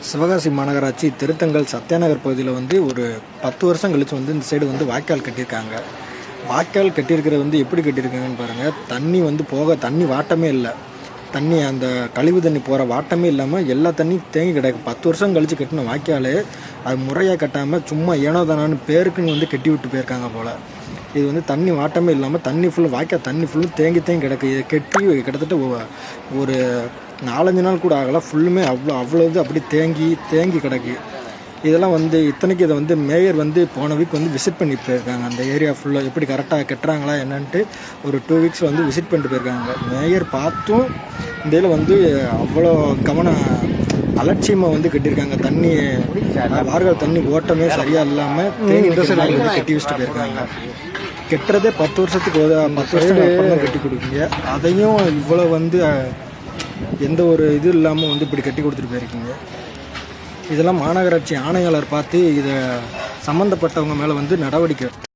சிவகாசி மாநகராட்சி திருத்தங்கல் சத்யாநகர் பகுதியில் வந்து ஒரு 10 வருஷம் கழித்து வந்து இந்த சைடு வந்து வாய்க்கால் கட்டியிருக்காங்க. வாய்க்கால் கட்டியிருக்கிறது வந்து எப்படி கட்டியிருக்காங்கன்னு பாருங்கள். தண்ணி வந்து தண்ணி வாட்டமே இல்லை. தண்ணி அந்த கழிவு தண்ணி போகிற வாட்டமே இல்லாமல் எல்லா தண்ணியும் தேங்கி கிடக்கு. 10 வருஷம் கழித்து கட்டின வாய்க்காலே அது முறையாக கட்டாமல் சும்மா ஏனோ தானான்னு பேருக்குன்னு வந்து கட்டி விட்டு போயிருக்காங்க போல். இது வந்து தண்ணி வாட்டமே இல்லாமல் தண்ணி ஃபுல்லும் வாய்க்கால் தண்ணி ஃபுல்லும் தேங்கி கிடக்கு. இதை கட்டி கிட்டத்தட்ட ஒரு 4-5 நாள் கூட ஆகலை. ஃபுல்லுமே அவ்வளோ இது அப்படி தேங்கி கிடக்கு. இதெல்லாம் வந்து இத்தனைக்கு இதை வந்து மேயர் வந்து போன வீக் வந்து விசிட் பண்ணி போயிருக்காங்க. அந்த ஏரியா ஃபுல்லாக எப்படி கரெக்டாக கட்டுறாங்களா என்னன்ட்டு ஒரு 2 வீக்ஸ் வந்து விசிட் பண்ணிட்டு போயிருக்காங்க. மேயர் பார்த்தும் இந்த இதில் வந்து அவ்வளோ அலட்சியமாக வந்து கட்டியிருக்காங்க. தண்ணி வார்கள் தண்ணி ஓட்டமே சரியாக இல்லாமல் தேங்கி வந்து கட்டி வச்சுட்டு போயிருக்காங்க. கட்டுறதே 10 வருஷத்துக்கு 10 வருஷத்துக்கு அப்புறம் தான் கட்டி கொடுக்குங்க. அதையும் இவ்வளோ வந்து எந்த ஒரு இது இல்லாமல் வந்து இப்படி கட்டி கொடுத்துட்டு போயிருக்கீங்க. இதெல்லாம் மாநகராட்சி ஆணையாளர் பார்த்து இதை சம்மந்தப்பட்டவங்க மேலே வந்து நடவடிக்கை